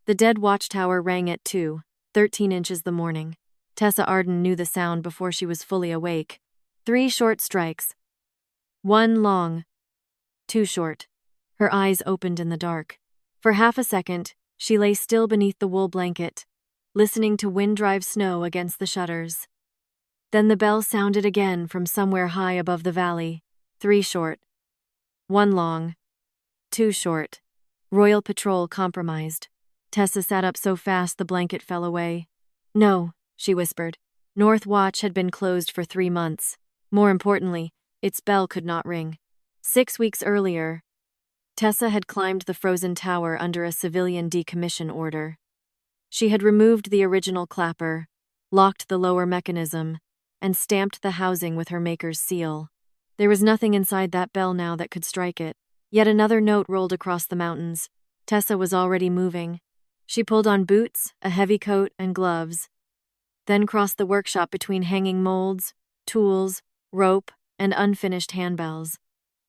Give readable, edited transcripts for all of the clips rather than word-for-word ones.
The dead watchtower rang at 2:13 inches the morning. Tessa Arden knew the sound before she was fully awake. 3 short strikes. 1 long. 2 short. Her eyes opened in the dark. For half a second, she lay still beneath the wool blanket, listening to wind drive snow against the shutters. Then the bell sounded again from somewhere high above the valley. 3 short. 1 long. 2 short. Royal Patrol compromised. Tessa sat up so fast the blanket fell away. No, she whispered. North Watch had been closed for 3 months. More importantly, its bell could not ring. 6 weeks earlier, Tessa had climbed the frozen tower under a civilian decommission order. She had removed the original clapper, locked the lower mechanism, and stamped the housing with her maker's seal. There was nothing inside that bell now that could strike it. Yet another note rolled across the mountains. Tessa was already moving. She pulled on boots, a heavy coat, and gloves, then crossed the workshop between hanging molds, tools, rope, and unfinished handbells.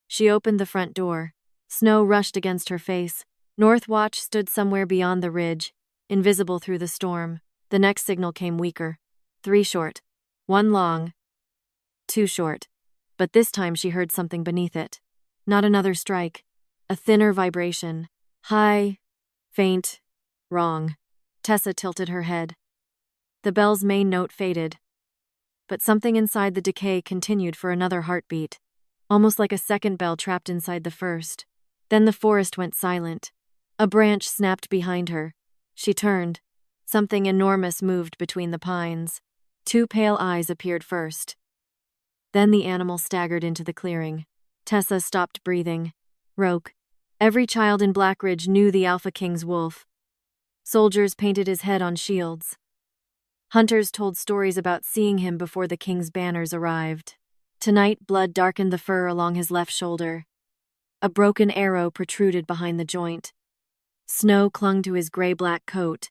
She opened the front door. Snow rushed against her face. North Watch stood somewhere beyond the ridge, invisible through the storm. The next signal came weaker. 3 short. 1 long. 2 short. But this time she heard something beneath it. Not another strike. A thinner vibration. High, faint, wrong. Tessa tilted her head. The bell's main note faded. But something inside the decay continued for another heartbeat, almost like a second bell trapped inside the first. Then the forest went silent. A branch snapped behind her. She turned. Something enormous moved between the pines. 2 pale eyes appeared first. Then the animal staggered into the clearing. Tessa stopped breathing. Rook. Every child in Blackridge knew the Alpha King's wolf. Soldiers painted his head on shields. Hunters told stories about seeing him before the king's banners arrived. Tonight, blood darkened the fur along his left shoulder. A broken arrow protruded behind the joint. Snow clung to his gray-black coat,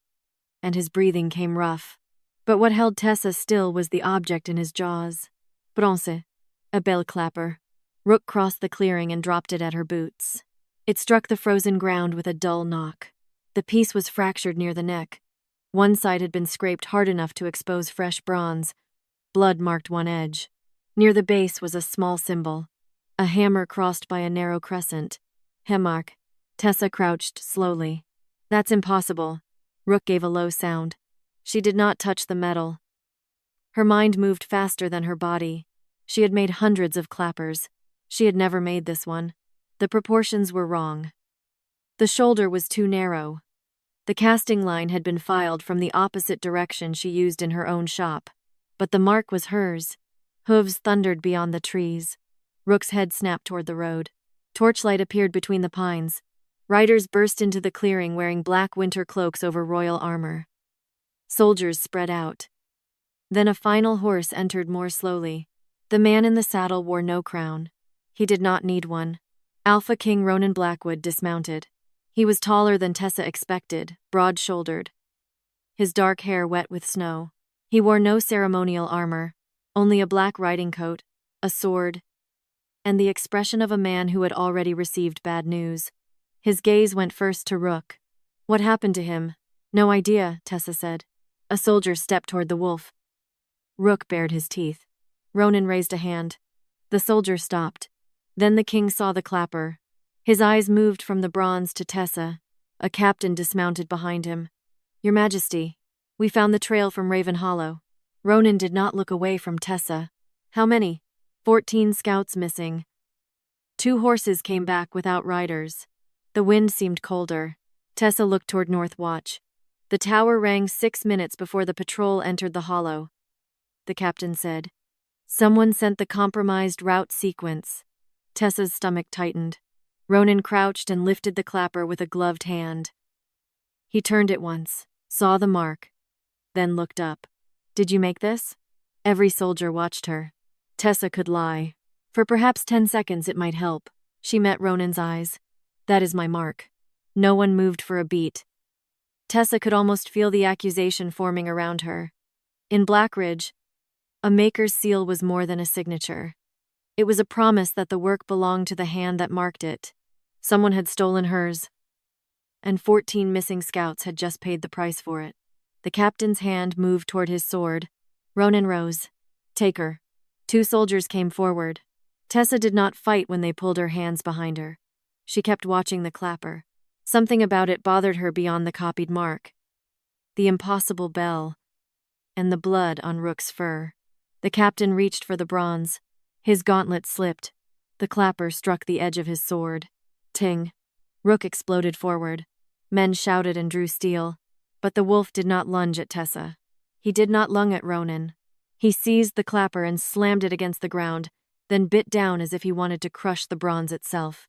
and his breathing came rough. But what held Tessa still was the object in his jaws. Bronze. A bell clapper. Rook crossed the clearing and dropped it at her boots. It struck the frozen ground with a dull knock. The piece was fractured near the neck. One side had been scraped hard enough to expose fresh bronze. Blood marked one edge. Near the base was a small symbol, a hammer crossed by a narrow crescent. Hemmark. Tessa crouched slowly. That's impossible. Rook gave a low sound. She did not touch the metal. Her mind moved faster than her body. She had made hundreds of clappers. She had never made this one. The proportions were wrong. The shoulder was too narrow. The casting line had been filed from the opposite direction she used in her own shop. But the mark was hers. Hooves thundered beyond the trees. Rook's head snapped toward the road. Torchlight appeared between the pines. Riders burst into the clearing wearing black winter cloaks over royal armor. Soldiers spread out. Then a final horse entered more slowly. The man in the saddle wore no crown. He did not need one. Alpha King Ronan Blackwood dismounted. He was taller than Tessa expected, broad-shouldered. His dark hair wet with snow. He wore no ceremonial armor, only a black riding coat, a sword, and the expression of a man who had already received bad news. His gaze went first to Rook. What happened to him? No idea, Tessa said. A soldier stepped toward the wolf. Rook bared his teeth. Ronan raised a hand. The soldier stopped. Then the king saw the clapper. His eyes moved from the bronze to Tessa. A captain dismounted behind him. Your Majesty, we found the trail from Raven Hollow. Ronan did not look away from Tessa. How many? 14 scouts missing. 2 horses came back without riders. The wind seemed colder. Tessa looked toward North Watch. The tower rang 6 minutes before the patrol entered the hollow. The captain said, Someone sent the compromised route sequence. Tessa's stomach tightened. Ronan crouched and lifted the clapper with a gloved hand. He turned it once, saw the mark, then looked up. Did you make this? Every soldier watched her. Tessa could lie. For perhaps 10 seconds it might help. She met Ronan's eyes. That is my mark. No one moved for a beat. Tessa could almost feel the accusation forming around her. In Blackridge, a maker's seal was more than a signature. It was a promise that the work belonged to the hand that marked it. Someone had stolen hers. and 14 missing scouts had just paid the price for it. The captain's hand moved toward his sword. Ronan rose. Take her. 2 soldiers came forward. Tessa did not fight when they pulled her hands behind her. She kept watching the clapper. Something about it bothered her beyond the copied mark. The impossible bell, and the blood on Rook's fur. The captain reached for the bronze. His gauntlet slipped. The clapper struck the edge of his sword. Ting. Rook exploded forward. Men shouted and drew steel. But the wolf did not lunge at Tessa. He did not lunge at Ronan. He seized the clapper and slammed it against the ground, then bit down as if he wanted to crush the bronze itself.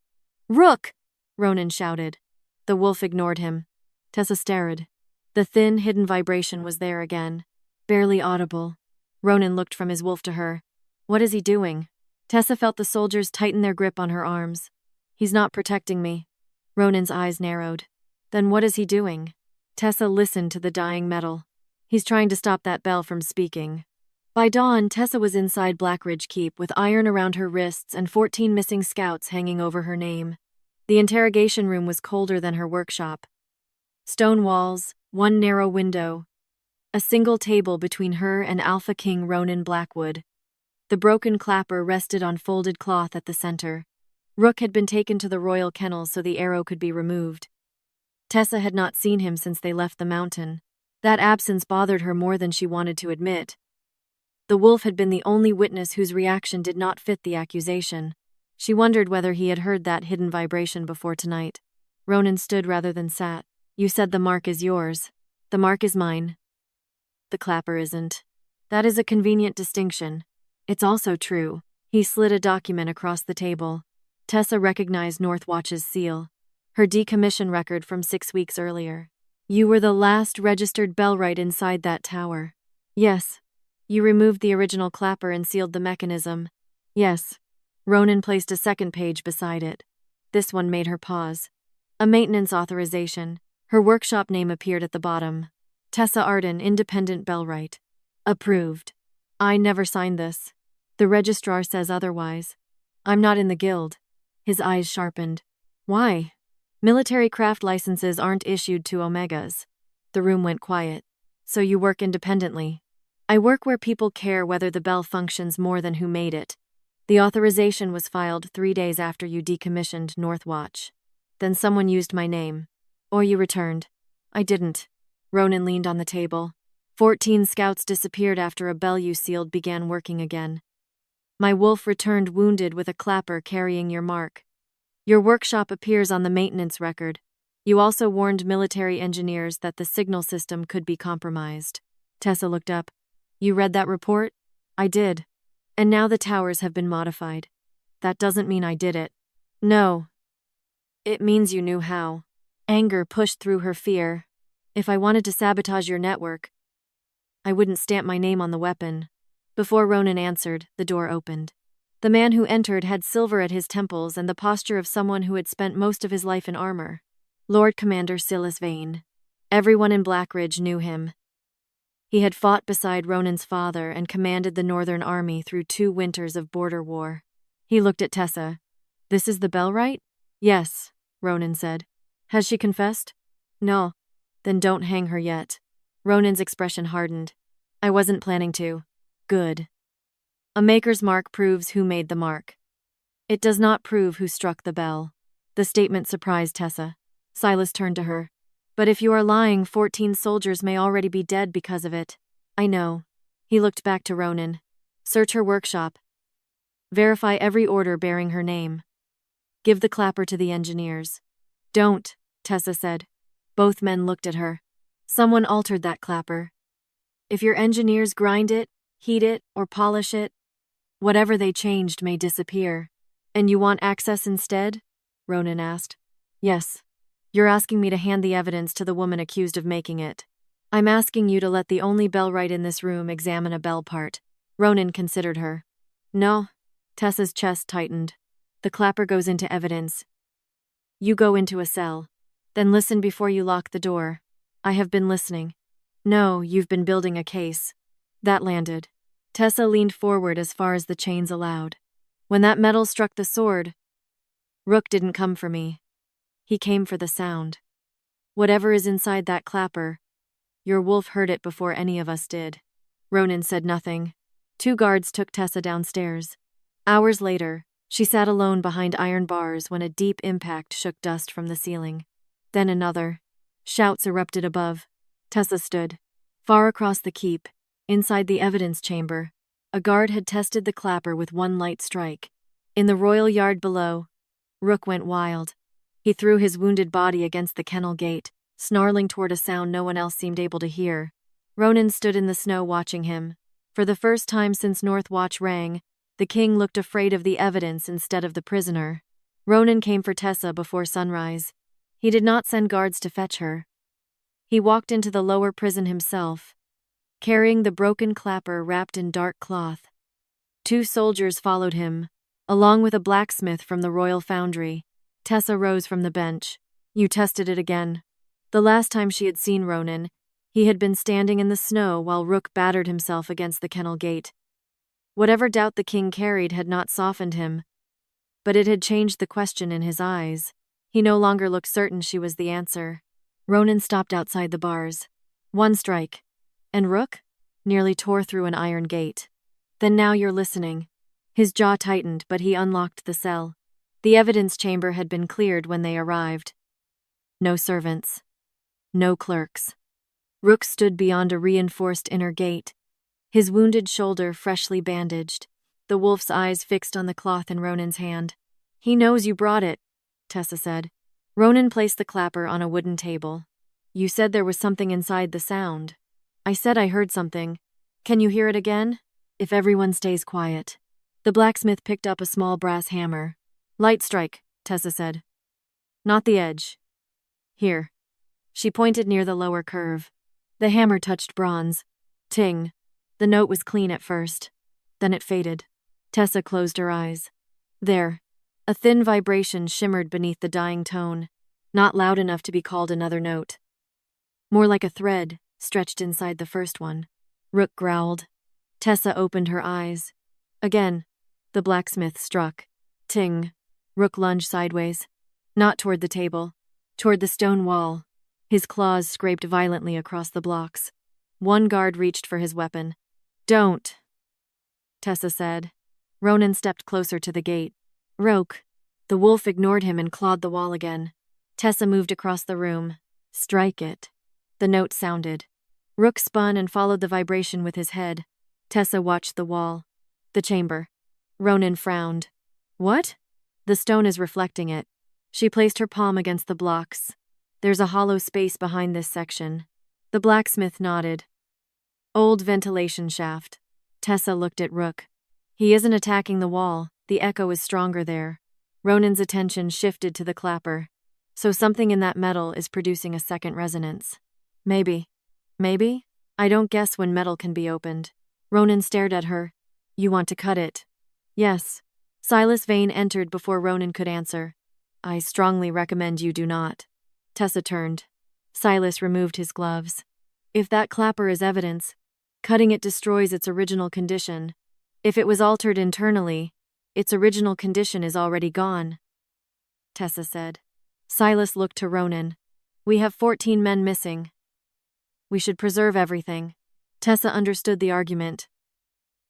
Rook! Ronan shouted. The wolf ignored him. Tessa stared. The thin, hidden vibration was there again, barely audible. Ronan looked from his wolf to her. What is he doing? Tessa felt the soldiers tighten their grip on her arms. He's not protecting me. Ronan's eyes narrowed. Then what is he doing? Tessa listened to the dying metal. He's trying to stop that bell from speaking. By dawn, Tessa was inside Blackridge Keep with iron around her wrists and 14 missing scouts hanging over her name. The interrogation room was colder than her workshop. Stone walls, 1 narrow window, a single table between her and Alpha King Ronan Blackwood. The broken clapper rested on folded cloth at the center. Rook had been taken to the royal kennels so the arrow could be removed. Tessa had not seen him since they left the mountain. That absence bothered her more than she wanted to admit. The wolf had been the only witness whose reaction did not fit the accusation. She wondered whether he had heard that hidden vibration before tonight. Ronan stood rather than sat. You said the mark is yours. The mark is mine. The clapper isn't. That is a convenient distinction. It's also true. He slid a document across the table. Tessa recognized Northwatch's seal. Her decommission record from 6 weeks earlier. You were the last registered bellwright inside that tower. Yes. You removed the original clapper and sealed the mechanism. Yes. Ronan placed a second page beside it. This one made her pause. A maintenance authorization. Her workshop name appeared at the bottom. Tessa Arden, independent bellwright. Approved. I never signed this. The registrar says otherwise. I'm not in the guild. His eyes sharpened. Why? Military craft licenses aren't issued to Omegas. The room went quiet. So you work independently. I work where people care whether the bell functions more than who made it. The authorization was filed 3 days after you decommissioned Northwatch. Then someone used my name. Or you returned. I didn't. Ronan leaned on the table. 14 scouts disappeared after a bell you sealed began working again. My wolf returned wounded with a clapper carrying your mark. Your workshop appears on the maintenance record. You also warned military engineers that the signal system could be compromised. Tessa looked up. You read that report? I did. And now the towers have been modified. That doesn't mean I did it. No. It means you knew how. Anger pushed through her fear. If I wanted to sabotage your network, I wouldn't stamp my name on the weapon. Before Ronan answered, the door opened. The man who entered had silver at his temples and the posture of someone who had spent most of his life in armor. Lord Commander Silas Vane. Everyone in Blackridge knew him. He had fought beside Ronan's father and commanded the Northern Army through 2 winters of border war. He looked at Tessa. This is the bellwright? Yes, Ronan said. Has she confessed? No. Then don't hang her yet. Ronan's expression hardened. I wasn't planning to. Good. A maker's mark proves who made the mark. It does not prove who struck the bell. The statement surprised Tessa. Silas turned to her. But if you are lying, 14 soldiers may already be dead because of it. I know. He looked back to Ronan. Search her workshop. Verify every order bearing her name. Give the clapper to the engineers. Don't, Tessa said. Both men looked at her. Someone altered that clapper. If your engineers grind it, heat it, or polish it, whatever they changed may disappear. And you want access instead? Ronan asked. Yes. You're asking me to hand the evidence to the woman accused of making it. I'm asking you to let the only bellwright in this room examine a bell part. Ronan considered her. No. Tessa's chest tightened. The clapper goes into evidence. You go into a cell. Then listen before you lock the door. I have been listening. No, you've been building a case. That landed. Tessa leaned forward as far as the chains allowed. When that metal struck the sword, Rook didn't come for me. He came for the sound. Whatever is inside that clapper, your wolf heard it before any of us did. Ronan said nothing. 2 guards took Tessa downstairs. Hours later, she sat alone behind iron bars when a deep impact shook dust from the ceiling. Then another. Shouts erupted above. Tessa stood. Far across the keep, inside the evidence chamber, a guard had tested the clapper with 1 light strike. In the royal yard below, Rook went wild. He threw his wounded body against the kennel gate, snarling toward a sound no one else seemed able to hear. Ronan stood in the snow watching him. For the first time since North Watch rang, the king looked afraid of the evidence instead of the prisoner. Ronan came for Tessa before sunrise. He did not send guards to fetch her. He walked into the lower prison himself, carrying the broken clapper wrapped in dark cloth. 2 soldiers followed him, along with a blacksmith from the royal foundry. Tessa rose from the bench. You tested it again. The last time she had seen Ronan, he had been standing in the snow while Rook battered himself against the kennel gate. Whatever doubt the king carried had not softened him, but it had changed the question in his eyes. He no longer looked certain she was the answer. Ronan stopped outside the bars. 1 strike. And Rook? Nearly tore through an iron gate. Then now you're listening. His jaw tightened, but he unlocked the cell. The evidence chamber had been cleared when they arrived. No servants. No clerks. Rook stood beyond a reinforced inner gate, his wounded shoulder freshly bandaged, the wolf's eyes fixed on the cloth in Ronan's hand. He knows you brought it, Tessa said. Ronan placed the clapper on a wooden table. You said there was something inside the sound. I said I heard something. Can you hear it again? If everyone stays quiet. The blacksmith picked up a small brass hammer. Light strike, Tessa said. Not the edge. Here. She pointed near the lower curve. The hammer touched bronze. Ting. The note was clean at first. Then it faded. Tessa closed her eyes. There. A thin vibration shimmered beneath the dying tone, not loud enough to be called another note. More like a thread, stretched inside the first one. Rook growled. Tessa opened her eyes. Again, the blacksmith struck. Ting. Rook lunged sideways. Not toward the table. Toward the stone wall. His claws scraped violently across the blocks. 1 guard reached for his weapon. Don't, Tessa said. Ronan stepped closer to the gate. Rook. The wolf ignored him and clawed the wall again. Tessa moved across the room. Strike it. The note sounded. Rook spun and followed the vibration with his head. Tessa watched the wall. The chamber. Ronan frowned. What? The stone is reflecting it. She placed her palm against the blocks. There's a hollow space behind this section. The blacksmith nodded. Old ventilation shaft. Tessa looked at Rook. He isn't attacking the wall. The echo is stronger there. Ronan's attention shifted to the clapper. So something in that metal is producing a second resonance. Maybe. Maybe? I don't guess when metal can be opened. Ronan stared at her. You want to cut it? Yes. Silas Vane entered before Ronan could answer. I strongly recommend you do not. Tessa turned. Silas removed his gloves. If that clapper is evidence, cutting it destroys its original condition. If it was altered internally, its original condition is already gone, Tessa said. Silas looked to Ronan. We have 14 men missing. We should preserve everything. Tessa understood the argument.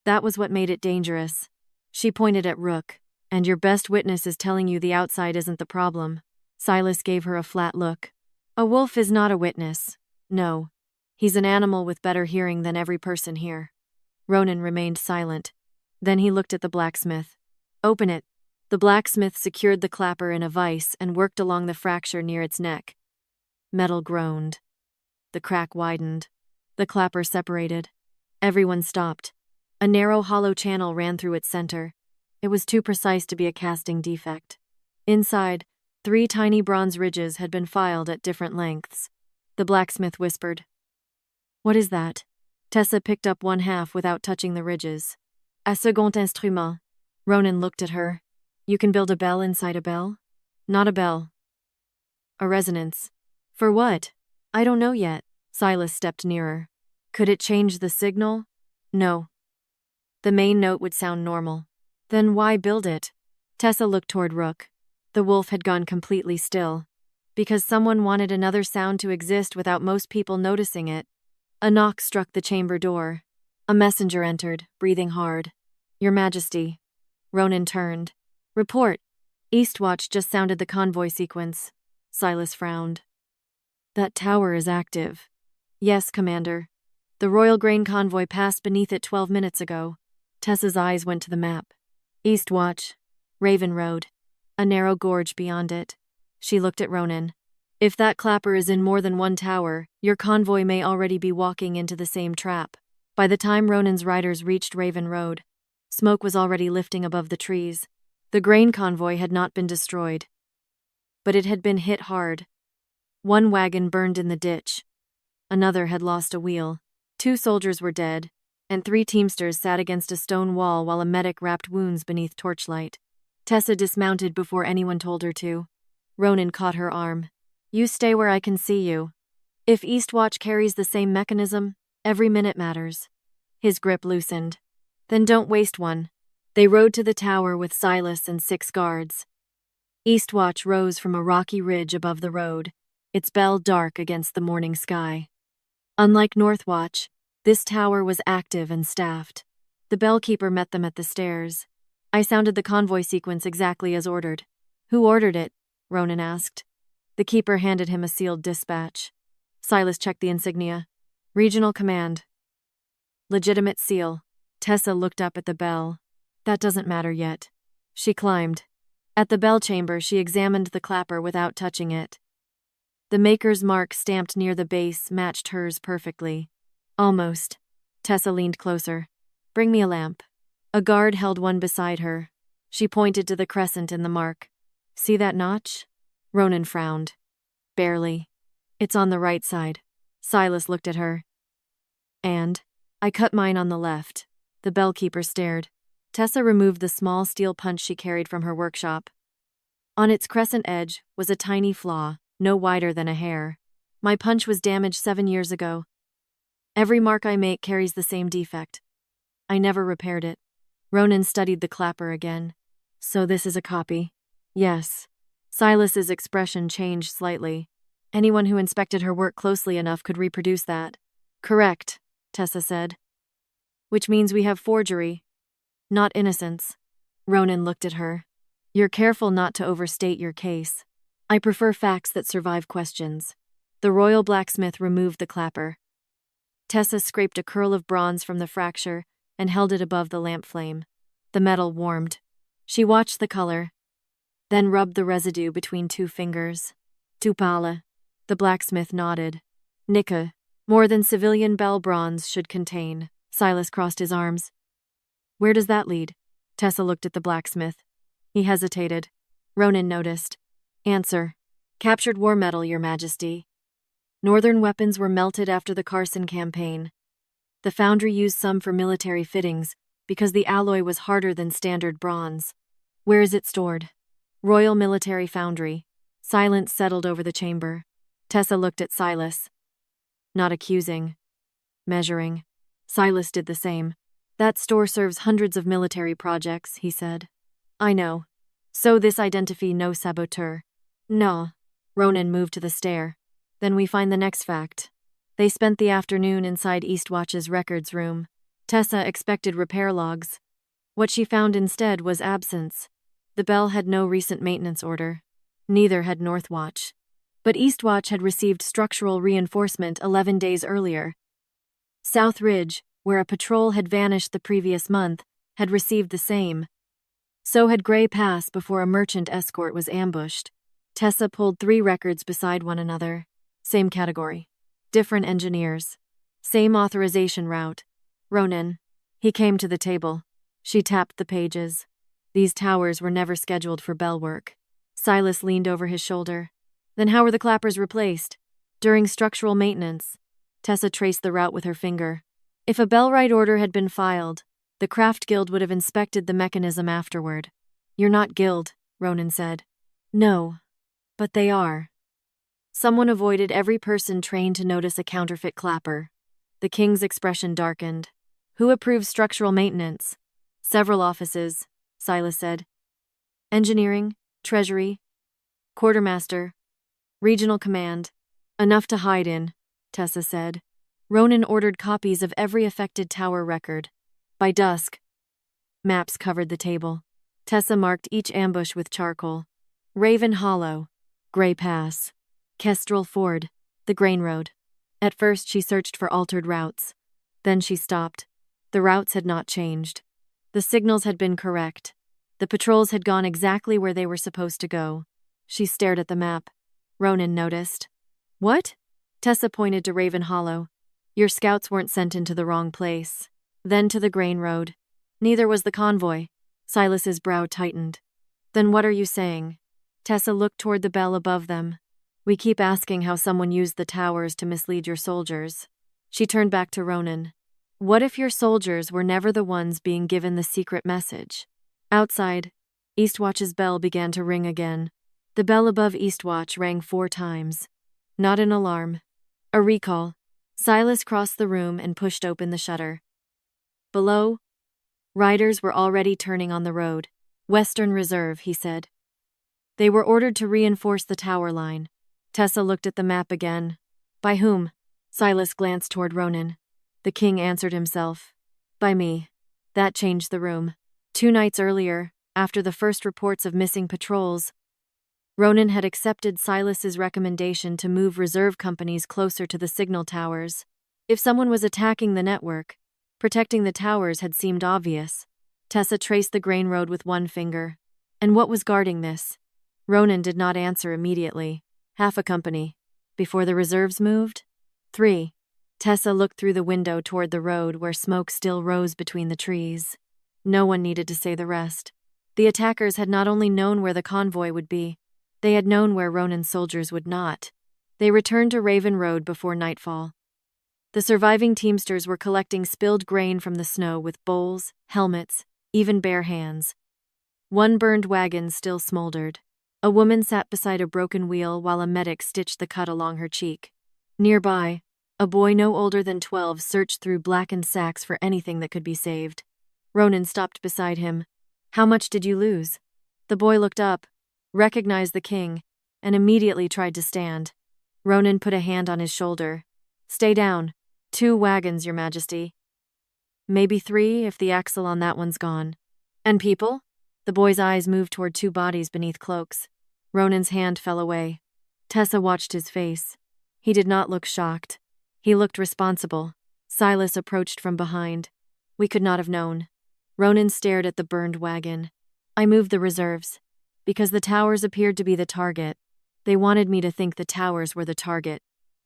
That was what made it dangerous. She pointed at Rook. And your best witness is telling you the outside isn't the problem. Silas gave her a flat look. A wolf is not a witness. No. He's an animal with better hearing than every person here. Ronan remained silent. Then he looked at the blacksmith. Open it. The blacksmith secured the clapper in a vise and worked along the fracture near its neck. Metal groaned. The crack widened. The clapper separated. Everyone stopped. A narrow hollow channel ran through its center. It was too precise to be a casting defect. Inside, 3 tiny bronze ridges had been filed at different lengths. The blacksmith whispered. What is that? Tessa picked up 1/2 without touching the ridges. A second instrument. Ronan looked at her. You can build a bell inside a bell? Not a bell. A resonance. For what? I don't know yet. Silas stepped nearer. Could it change the signal? No. The main note would sound normal. Then why build it? Tessa looked toward Rook. The wolf had gone completely still. Because someone wanted another sound to exist without most people noticing it. A knock struck the chamber door. A messenger entered, breathing hard. Your Majesty. Ronan turned. Report. Eastwatch just sounded the convoy sequence. Silas frowned. That tower is active. Yes, Commander. The Royal Grain Convoy passed beneath it 12 minutes ago. Tessa's eyes went to the map. Eastwatch. Raven Road. A narrow gorge beyond it. She looked at Ronan. If that clapper is in more than one tower, your convoy may already be walking into the same trap. By the time Ronan's riders reached Raven Road, smoke was already lifting above the trees. The grain convoy had not been destroyed, but it had been hit hard. One wagon burned in the ditch. Another had lost a wheel. 2 soldiers were dead, and 3 teamsters sat against a stone wall while a medic wrapped wounds beneath torchlight. Tessa dismounted before anyone told her to. Ronan caught her arm. You stay where I can see you. If Eastwatch carries the same mechanism, every minute matters. His grip loosened. Then don't waste one. They rode to the tower with Silas and 6 guards. Eastwatch rose from a rocky ridge above the road, its bell dark against the morning sky. Unlike Northwatch, this tower was active and staffed. The bellkeeper met them at the stairs. I sounded the convoy sequence exactly as ordered. Who ordered it? Ronan asked. The keeper handed him a sealed dispatch. Silas checked the insignia. Regional Command. Legitimate seal. Tessa looked up at the bell. That doesn't matter yet. She climbed. At the bell chamber, she examined the clapper without touching it. The maker's mark stamped near the base matched hers perfectly. Almost. Tessa leaned closer. Bring me a lamp. A guard held one beside her. She pointed to the crescent in the mark. See that notch? Ronan frowned. Barely. It's on the right side. Silas looked at her. And? I cut mine on the left. The bellkeeper stared. Tessa removed the small steel punch she carried from her workshop. On its crescent edge was a tiny flaw, no wider than a hair. My punch was damaged 7 years ago. Every mark I make carries the same defect. I never repaired it. Ronan studied the clapper again. So this is a copy? Yes. Silas's expression changed slightly. Anyone who inspected her work closely enough could reproduce that. Correct, Tessa said. Which means we have forgery, not innocence. Ronan looked at her. You're careful not to overstate your case. I prefer facts that survive questions. The royal blacksmith removed the clapper. Tessa scraped a curl of bronze from the fracture and held it above the lamp flame. The metal warmed. She watched the color, then rubbed the residue between 2 fingers. Tupala. The blacksmith nodded. Nika. More than civilian bell bronze should contain. Silas crossed his arms. Where does that lead? Tessa looked at the blacksmith. He hesitated. Ronan noticed. Answer. Captured war metal, Your Majesty. Northern weapons were melted after the Carson campaign. The foundry used some for military fittings because the alloy was harder than standard bronze. Where is it stored? Royal Military Foundry. Silence settled over the chamber. Tessa looked at Silas. Not accusing. Measuring. Silas did the same. That store serves hundreds of military projects, he said. I know. So this identify no saboteur. No. Ronan moved to the stair. Then we find the next fact. They spent the afternoon inside Eastwatch's records room. Tessa expected repair logs. What she found instead was absence. The bell had no recent maintenance order. Neither had Northwatch. But Eastwatch had received structural reinforcement 11 days earlier. South Ridge, where a patrol had vanished the previous month, had received the same. So had Gray Pass before a merchant escort was ambushed. Tessa pulled 3 records beside one another. Same category. Different engineers. Same authorization route. Ronan. He came to the table. She tapped the pages. These towers were never scheduled for bell work. Silas leaned over his shoulder. Then how were the clappers replaced? During structural maintenance. Tessa traced the route with her finger. If a bellwright order had been filed, the Craft Guild would have inspected the mechanism afterward. You're not Guild, Ronan said. No, but they are. Someone avoided every person trained to notice a counterfeit clapper. The king's expression darkened. Who approves structural maintenance? Several offices, Silas said. Engineering, Treasury, Quartermaster. Regional command. Enough to hide in, Tessa said. Ronan ordered copies of every affected tower record. By dusk, maps covered the table. Tessa marked each ambush with charcoal. Raven Hollow, Grey Pass, Kestrel Ford, the Grain Road. At first she searched for altered routes. Then she stopped. The routes had not changed. The signals had been correct. The patrols had gone exactly where they were supposed to go. She stared at the map. Ronan noticed. What? Tessa pointed to Raven Hollow. Your scouts weren't sent into the wrong place. Then to the Grain Road. Neither was the convoy. Silas's brow tightened. Then what are you saying? Tessa looked toward the bell above them. We keep asking how someone used the towers to mislead your soldiers. She turned back to Ronan. What if your soldiers were never the ones being given the secret message? Outside, Eastwatch's bell began to ring again. The bell above Eastwatch rang 4 times. Not an alarm. A recall. Silas crossed the room and pushed open the shutter. Below, riders were already turning on the road. Western Reserve, he said. They were ordered to reinforce the tower line. Tessa looked at the map again. By whom? Silas glanced toward Ronan. The king answered himself. By me. That changed the room. 2 nights earlier, after the first reports of missing patrols, Ronan had accepted Silas's recommendation to move reserve companies closer to the signal towers. If someone was attacking the network, protecting the towers had seemed obvious. Tessa traced the Grain Road with one finger. And what was guarding this? Ronan did not answer immediately. Half a company. Before the reserves moved? 3. Tessa looked through the window toward the road where smoke still rose between the trees. No one needed to say the rest. The attackers had not only known where the convoy would be, they had known where Ronan's soldiers would not. They returned to Raven Road before nightfall. The surviving teamsters were collecting spilled grain from the snow with bowls, helmets, even bare hands. One burned wagon still smoldered. A woman sat beside a broken wheel while a medic stitched the cut along her cheek. Nearby, a boy no older than 12 searched through blackened sacks for anything that could be saved. Ronan stopped beside him. How much did you lose? The boy looked up, recognized the king, and immediately tried to stand. Ronan put a hand on his shoulder. Stay down. 2 wagons, your majesty. Maybe 3 if the axle on that one's gone. And people? The boy's eyes moved toward 2 bodies beneath cloaks. Ronan's hand fell away. Tessa watched his face. He did not look shocked. He looked responsible. Silas approached from behind. We could not have known. Ronan stared at the burned wagon. I moved the reserves. Because the towers appeared to be the target. They wanted me to think the towers were the target.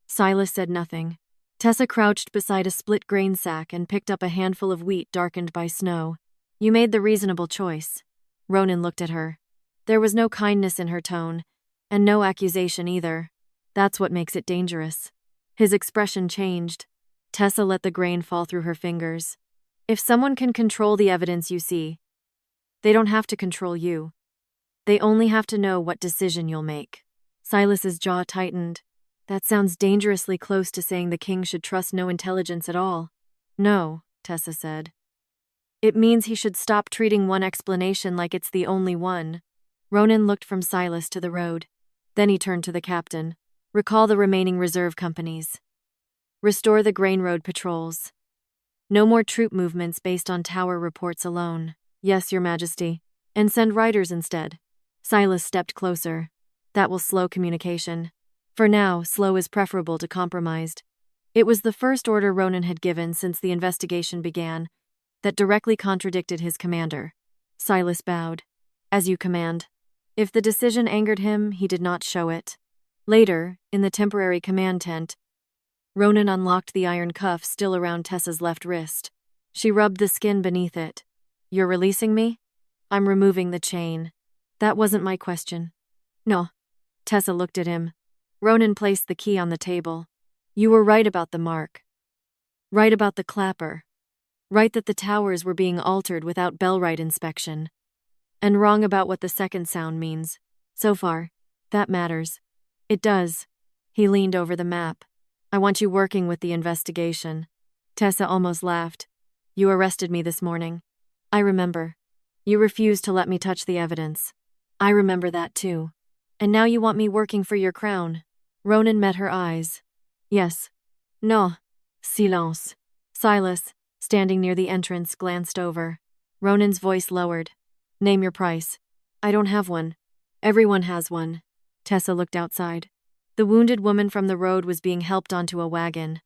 Silas said nothing. Tessa crouched beside a split grain sack and picked up a handful of wheat darkened by snow. You made the reasonable choice. Ronan looked at her. There was no kindness in her tone, and no accusation either. That's what makes it dangerous. His expression changed. Tessa let the grain fall through her fingers. If someone can control the evidence you see, they don't have to control you. They only have to know what decision you'll make. Silas's jaw tightened. That sounds dangerously close to saying the king should trust no intelligence at all. No, Tessa said. It means he should stop treating one explanation like it's the only one. Ronan looked from Silas to the road. Then he turned to the captain. Recall the remaining reserve companies. Restore the Grain Road patrols. No more troop movements based on tower reports alone. Yes, your majesty. And send riders instead. Silas stepped closer. That will slow communication. For now, slow is preferable to compromised. It was the first order Ronan had given since the investigation began that directly contradicted his commander. Silas bowed. As you command. If the decision angered him, he did not show it. Later, in the temporary command tent, Ronan unlocked the iron cuff still around Tessa's left wrist. She rubbed the skin beneath it. You're releasing me? I'm removing the chain. That wasn't my question. No. Tessa looked at him. Ronan placed the key on the table. You were right about the mark. Right about the clapper. Right that the towers were being altered without bellright inspection. And wrong about what the second sound means. So far, that matters. It does. He leaned over the map. I want you working with the investigation. Tessa almost laughed. You arrested me this morning. I remember. You refused to let me touch the evidence. I remember that too. And now you want me working for your crown. Ronan met her eyes. Yes. No. Silence. Silas, standing near the entrance, glanced over. Ronan's voice lowered. Name your price. I don't have one. Everyone has one. Tessa looked outside. The wounded woman from the road was being helped onto a wagon.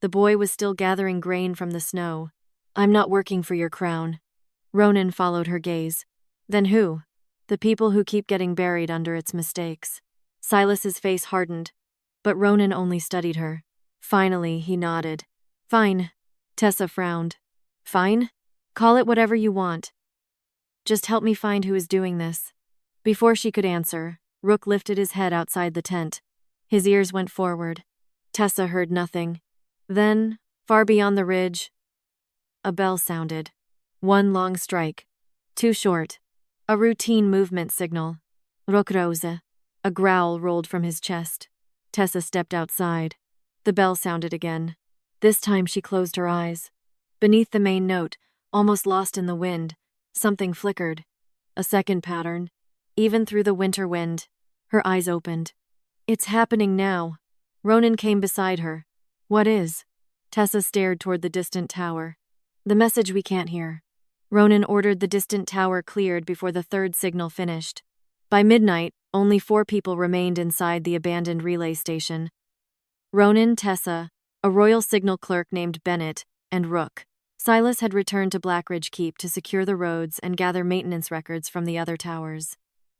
The boy was still gathering grain from the snow. I'm not working for your crown. Ronan followed her gaze. Then who? The people who keep getting buried under its mistakes. Silas's face hardened, but Ronan only studied her. Finally, he nodded. Fine. Tessa frowned. Fine? Call it whatever you want. Just help me find who is doing this. Before she could answer, Rook lifted his head outside the tent. His ears went forward. Tessa heard nothing. Then, far beyond the ridge, a bell sounded. One long strike. Too short. A routine movement signal. Rook rose. A growl rolled from his chest. Tessa stepped outside. The bell sounded again. This time she closed her eyes. Beneath the main note, almost lost in the wind, something flickered. A second pattern. Even through the winter wind, her eyes opened. It's happening now. Ronan came beside her. What is? Tessa stared toward the distant tower. The message we can't hear. Ronan ordered the distant tower cleared before the third signal finished. By midnight, only 4 people remained inside the abandoned relay station. Ronan, Tessa, a royal signal clerk named Bennett, and Rook. Silas had returned to Blackridge Keep to secure the roads and gather maintenance records from the other towers.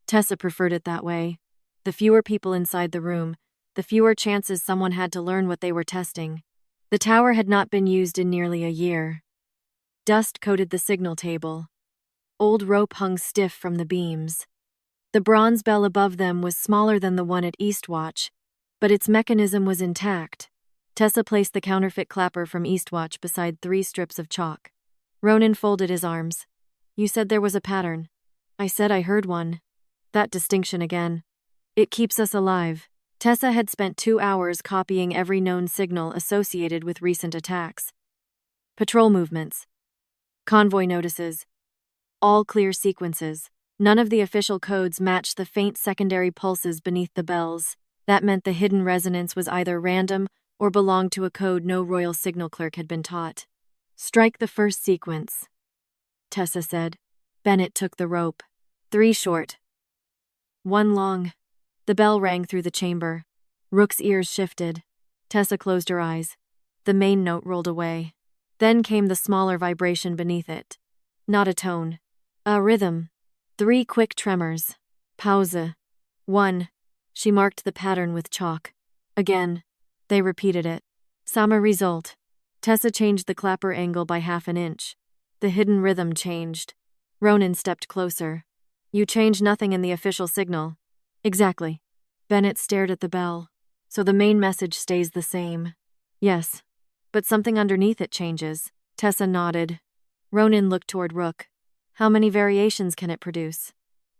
Tessa preferred it that way. The fewer people inside the room, the fewer chances someone had to learn what they were testing. The tower had not been used in nearly a year. Dust coated the signal table. Old rope hung stiff from the beams. The bronze bell above them was smaller than the one at Eastwatch, but its mechanism was intact. Tessa placed the counterfeit clapper from Eastwatch beside 3 strips of chalk. Ronan folded his arms. You said there was a pattern. I said I heard one. That distinction again. It keeps us alive. Tessa had spent 2 hours copying every known signal associated with recent attacks. Patrol movements. Convoy notices. All clear sequences. None of the official codes matched the faint secondary pulses beneath the bells. That meant the hidden resonance was either random or belonged to a code no royal signal clerk had been taught. Strike the first sequence, Tessa said. Bennett took the rope. 3 short. 1 long. The bell rang through the chamber. Rook's ears shifted. Tessa closed her eyes. The main note rolled away. Then came the smaller vibration beneath it. Not a tone. A rhythm. 3 quick tremors. Pause. 1. She marked the pattern with chalk. Again. They repeated it. Sama result. Tessa changed the clapper angle by half an inch. The hidden rhythm changed. Ronan stepped closer. You change nothing in the official signal. Exactly. Bennett stared at the bell. So the main message stays the same. Yes. But something underneath it changes. Tessa nodded. Ronan looked toward Rook. How many variations can it produce?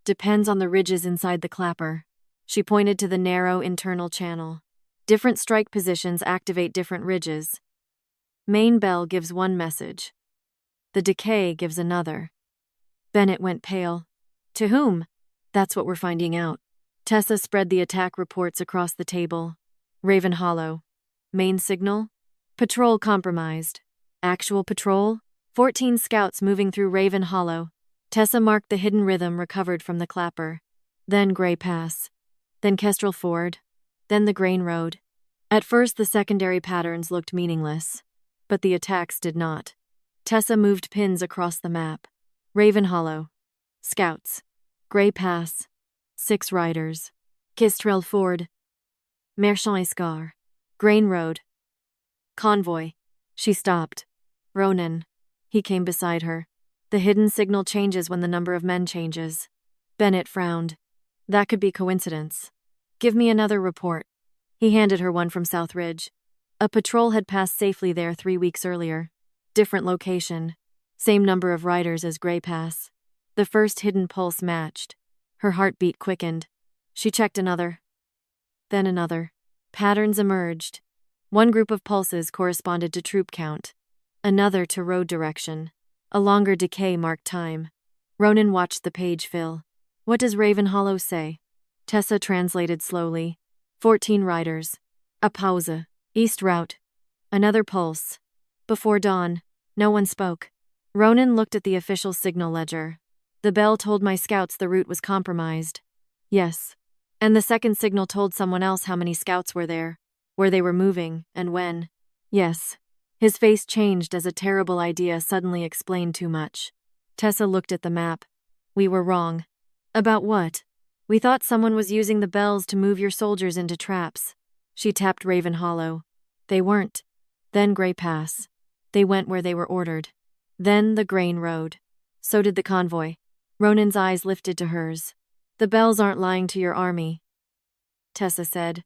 Depends on the ridges inside the clapper. She pointed to the narrow internal channel. Different strike positions activate different ridges. Main bell gives one message. The decay gives another. Bennett went pale. To whom? That's what we're finding out. Tessa spread the attack reports across the table. Raven Hollow. Main signal? Patrol compromised. Actual patrol? 14 scouts moving through Raven Hollow. Tessa marked the hidden rhythm recovered from the clapper. Then Grey Pass. Then Kestrel Ford. Then the Grain Road. At first the secondary patterns looked meaningless, but the attacks did not. Tessa moved pins across the map. Raven Hollow. Scouts. Grey Pass. 6 riders. Kestrel Ford. Merchant Escar. Grain Road. Convoy. She stopped. Ronan. He came beside her. The hidden signal changes when the number of men changes. Bennett frowned. That could be coincidence. Give me another report. He handed her one from South Ridge. A patrol had passed safely there 3 weeks earlier. Different location. Same number of riders as Grey Pass. The first hidden pulse matched. Her heartbeat quickened. She checked another. Then another. Patterns emerged. One group of pulses corresponded to troop count. Another to road direction. A longer decay marked time. Ronan watched the page fill. What does Raven Hollow say? Tessa translated slowly. 14 riders. A pause. East route. Another pulse. Before dawn, no one spoke. Ronan looked at the official signal ledger. The bell told my scouts the route was compromised. Yes. And the second signal told someone else how many scouts were there, where they were moving, and when. Yes. His face changed as a terrible idea suddenly explained too much. Tessa looked at the map. We were wrong. About what? We thought someone was using the bells to move your soldiers into traps. She tapped Raven Hollow. They weren't. Then Grey Pass. They went where they were ordered. Then the grain road. So did the convoy. Ronan's eyes lifted to hers. The bells aren't lying to your army, Tessa said.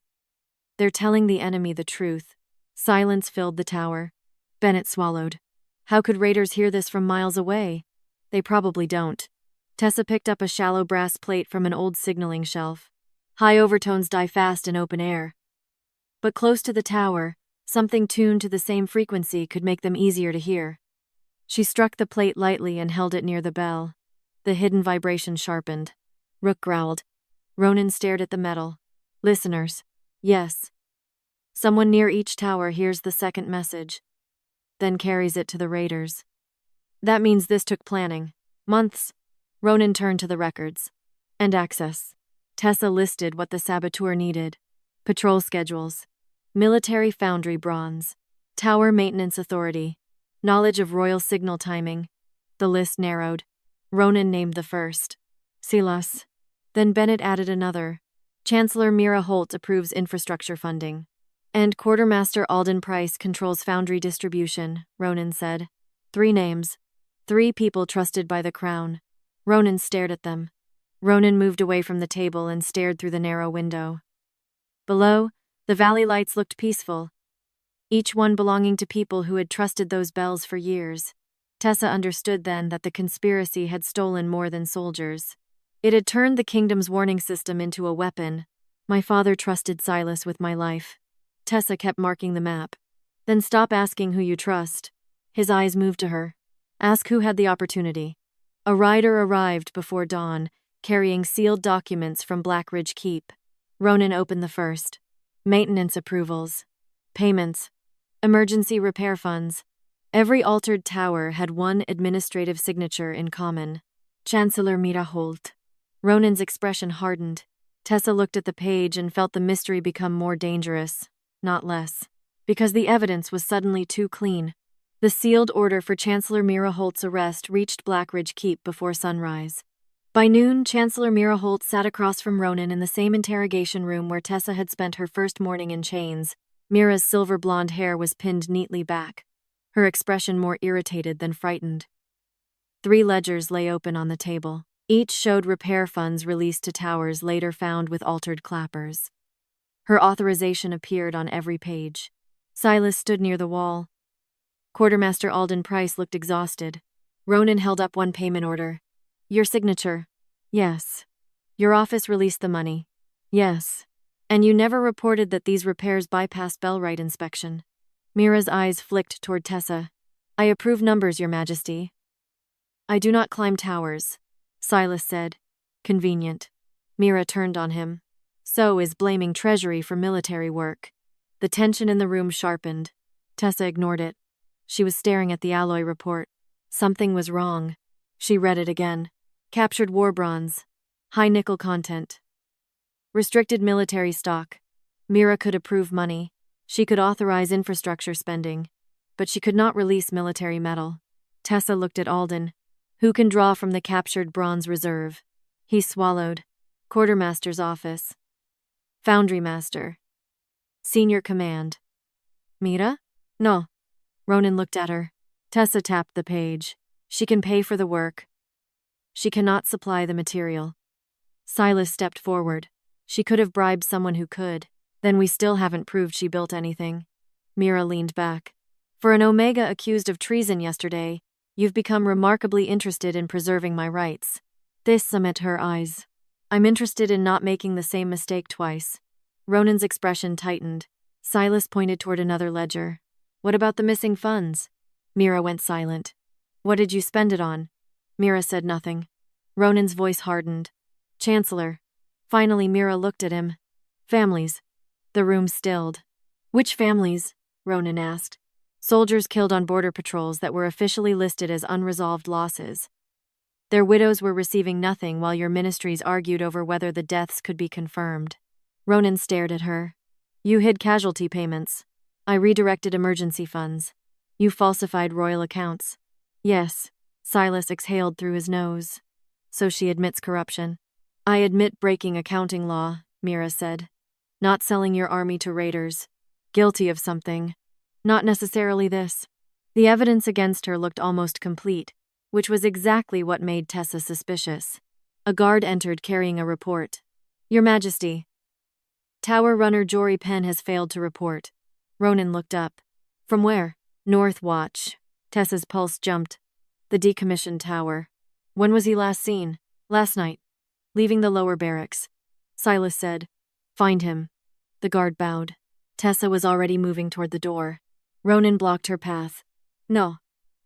They're telling the enemy the truth. Silence filled the tower. Bennett swallowed. How could raiders hear this from miles away? They probably don't. Tessa picked up a shallow brass plate from an old signaling shelf. High overtones die fast in open air. But close to the tower, something tuned to the same frequency could make them easier to hear. She struck the plate lightly and held it near the bell. The hidden vibration sharpened. Rook growled. Ronan stared at the metal. Listeners. Yes. Someone near each tower hears the second message, then carries it to the raiders. That means this took planning. Months. Ronan turned to the records. And access. Tessa listed what the saboteur needed. Patrol schedules. Military foundry bronze. Tower maintenance authority. Knowledge of royal signal timing. The list narrowed. Ronan named the first. Silas. Then Bennett added another. Chancellor Mira Holt approves infrastructure funding. And Quartermaster Alden Price controls foundry distribution, Ronan said. 3 names. 3 people trusted by the crown. Ronan stared at them. Ronan moved away from the table and stared through the narrow window. Below, the valley lights looked peaceful, each one belonging to people who had trusted those bells for years. Tessa understood then that the conspiracy had stolen more than soldiers. It had turned the kingdom's warning system into a weapon. My father trusted Silas with my life. Tessa kept marking the map. Then stop asking who you trust. His eyes moved to her. Ask who had the opportunity. A rider arrived before dawn, carrying sealed documents from Blackridge Keep. Ronan opened the first. Maintenance approvals. Payments. Emergency repair funds. Every altered tower had one administrative signature in common. Chancellor Mira Holt. Ronan's expression hardened. Tessa looked at the page and felt the mystery become more dangerous, not less. Because the evidence was suddenly too clean. The sealed order for Chancellor Mira Holt's arrest reached Blackridge Keep before sunrise. By noon, Chancellor Mira Holt sat across from Ronan in the same interrogation room where Tessa had spent her first morning in chains. Mira's silver blonde hair was pinned neatly back, her expression more irritated than frightened. 3 ledgers lay open on the table. Each showed repair funds released to towers later found with altered clappers. Her authorization appeared on every page. Silas stood near the wall. Quartermaster Alden Price looked exhausted. Ronan held up one payment order. Your signature. Yes. Your office released the money. Yes. And you never reported that these repairs bypassed Bellright inspection. Mira's eyes flicked toward Tessa. I approve numbers, Your Majesty. I do not climb towers, Silas said. Convenient. Mira turned on him. So is blaming Treasury for military work. The tension in the room sharpened. Tessa ignored it. She was staring at the alloy report. Something was wrong. She read it again. Captured war bronze. High nickel content. Restricted military stock. Mira could approve money. She could authorize infrastructure spending. But she could not release military metal. Tessa looked at Alden. Who can draw from the captured bronze reserve? He swallowed. Quartermaster's office. Foundry master. Senior command. Mira? No. Ronan looked at her. Tessa tapped the page. She can pay for the work. She cannot supply the material. Silas stepped forward. She could have bribed someone who could. Then we still haven't proved she built anything. Mira leaned back. For an Omega accused of treason yesterday, you've become remarkably interested in preserving my rights. This met her eyes. I'm interested in not making the same mistake twice. Ronan's expression tightened. Silas pointed toward another ledger. What about the missing funds? Mira went silent. What did you spend it on? Mira said nothing. Ronan's voice hardened. Chancellor. Finally Mira looked at him. Families. The room stilled. Which families? Ronan asked. Soldiers killed on border patrols that were officially listed as unresolved losses. Their widows were receiving nothing while your ministries argued over whether the deaths could be confirmed. Ronan stared at her. You hid casualty payments. I redirected emergency funds. You falsified royal accounts. Yes, Silas exhaled through his nose. So she admits corruption. I admit breaking accounting law, Mira said. Not selling your army to raiders. Guilty of something. Not necessarily this. The evidence against her looked almost complete, which was exactly what made Tessa suspicious. A guard entered carrying a report. Your Majesty. Tower runner Jory Penn has failed to report. Ronan looked up. From where? North Watch. Tessa's pulse jumped. The decommissioned tower. When was he last seen? Last night. Leaving the lower barracks. Silas said. Find him. The guard bowed. Tessa was already moving toward the door. Ronan blocked her path. No.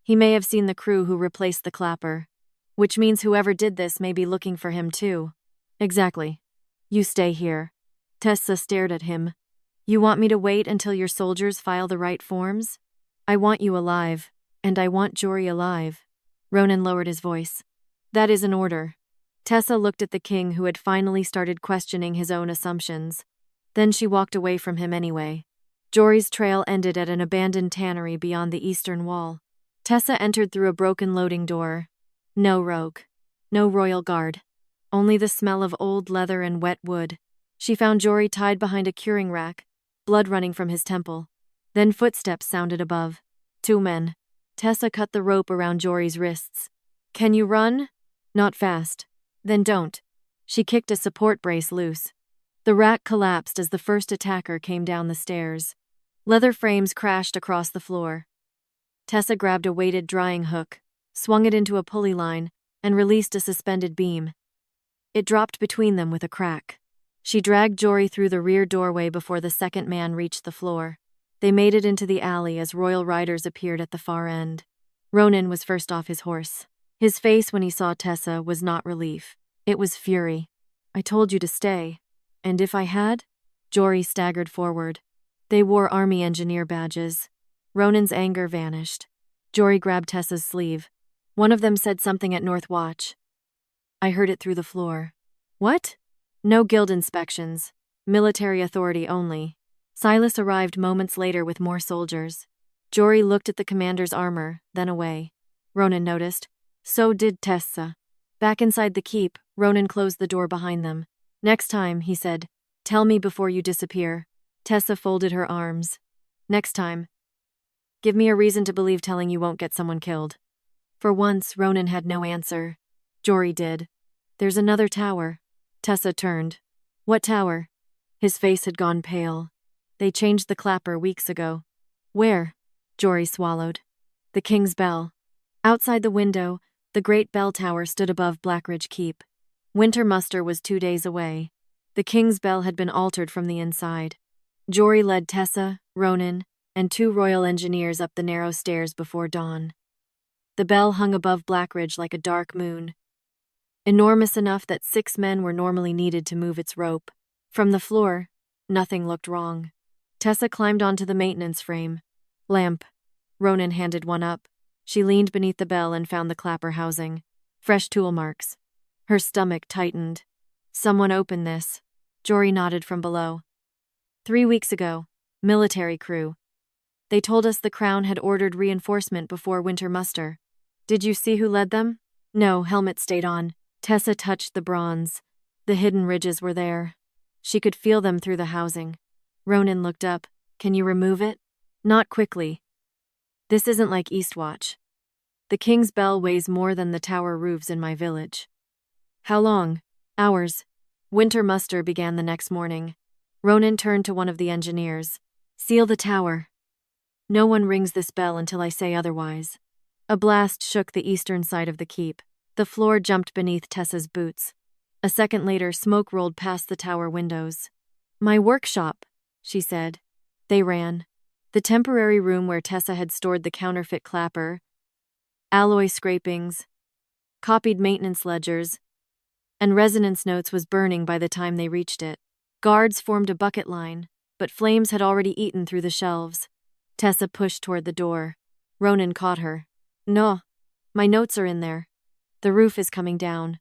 He may have seen the crew who replaced the clapper. Which means whoever did this may be looking for him too. Exactly. You stay here. Tessa stared at him. You want me to wait until your soldiers file the right forms? I want you alive, and I want Jory alive. Ronan lowered his voice. That is an order. Tessa looked at the king who had finally started questioning his own assumptions. Then she walked away from him anyway. Jory's trail ended at an abandoned tannery beyond the eastern wall. Tessa entered through a broken loading door. No rogue. No royal guard. Only the smell of old leather and wet wood. She found Jory tied behind a curing rack, blood running from his temple. Then footsteps sounded above. 2 men. Tessa cut the rope around Jory's wrists. Can you run? Not fast. Then don't. She kicked a support brace loose. The rack collapsed as the first attacker came down the stairs. Leather frames crashed across the floor. Tessa grabbed a weighted drying hook, swung it into a pulley line, and released a suspended beam. It dropped between them with a crack. She dragged Jory through the rear doorway before the second man reached the floor. They made it into the alley as royal riders appeared at the far end. Ronan was first off his horse. His face when he saw Tessa was not relief. It was fury. I told you to stay. And if I had? Jory staggered forward. They wore army engineer badges. Ronan's anger vanished. Jory grabbed Tessa's sleeve. One of them said something at North Watch. I heard it through the floor. What? No guild inspections. Military authority only. Silas arrived moments later with more soldiers. Jory looked at the commander's armor, then away. Ronan noticed. So did Tessa. Back inside the keep, Ronan closed the door behind them. Next time, he said, tell me before you disappear. Tessa folded her arms. Next time. Give me a reason to believe telling you won't get someone killed. For once, Ronan had no answer. Jory did. There's another tower. Tessa turned. What tower? His face had gone pale. They changed the clapper weeks ago. Where? Jory swallowed. The King's Bell. Outside the window, the great bell tower stood above Blackridge Keep. Winter muster was 2 days away. The King's Bell had been altered from the inside. Jory led Tessa, Ronan, and 2 royal engineers up the narrow stairs before dawn. The bell hung above Blackridge like a dark moon. Enormous enough that 6 men were normally needed to move its rope. From the floor, nothing looked wrong. Tessa climbed onto the maintenance frame. Lamp. Ronan handed one up. She leaned beneath the bell and found the clapper housing. Fresh tool marks. Her stomach tightened. Someone opened this. Jory nodded from below. 3 weeks ago. Military crew. They told us the Crown had ordered reinforcement before winter muster. Did you see who led them? No, helmet stayed on. Tessa touched the bronze. The hidden ridges were there. She could feel them through the housing. Ronan looked up. Can you remove it? Not quickly. This isn't like Eastwatch. The King's Bell weighs more than the tower roofs in my village. How long? Hours. Winter muster began the next morning. Ronan turned to one of the engineers. Seal the tower. No one rings this bell until I say otherwise. A blast shook the eastern side of the keep. The floor jumped beneath Tessa's boots. A second later, smoke rolled past the tower windows. My workshop, she said. They ran. The temporary room where Tessa had stored the counterfeit clapper, alloy scrapings, copied maintenance ledgers, and resonance notes was burning by the time they reached it. Guards formed a bucket line. but flames had already eaten through the shelves. Tessa pushed toward the door. Ronan caught her. No, my notes are in there. The roof is coming down.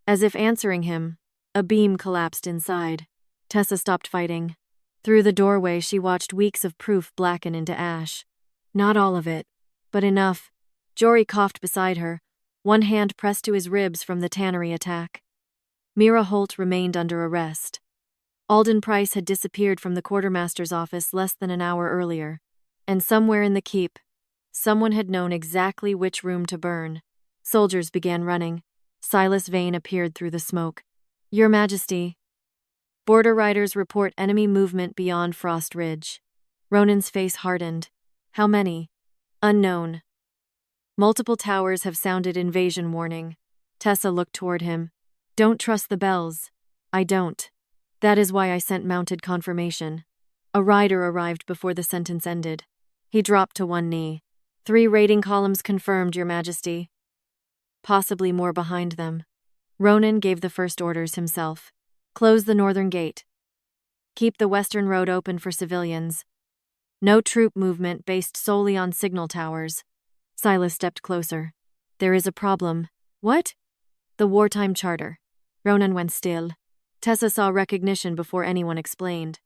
As if answering him, a beam collapsed inside. Tessa stopped fighting. Through the doorway, she watched weeks of proof blacken into ash. Not all of it, but enough. Jory coughed beside her, one hand pressed to his ribs from the tannery attack. Mira Holt remained under arrest. Alden Price had disappeared from the quartermaster's office less than an hour earlier, and somewhere in the keep, someone had known exactly which room to burn. Soldiers began running. Silas Vane appeared through the smoke. Your Majesty. Border riders report enemy movement beyond Frost Ridge. Ronan's face hardened. How many? Unknown. Multiple towers have sounded invasion warning. Tessa looked toward him. Don't trust the bells. I don't. That is why I sent mounted confirmation. A rider arrived before the sentence ended. He dropped to one knee. 3 raiding columns confirmed, Your Majesty. Possibly more behind them. Ronan gave the first orders himself. Close the northern gate. Keep the western road open for civilians. No troop movement based solely on signal towers. Silas stepped closer. There is a problem. What? The wartime charter. Ronan went still. Tessa saw recognition before anyone explained.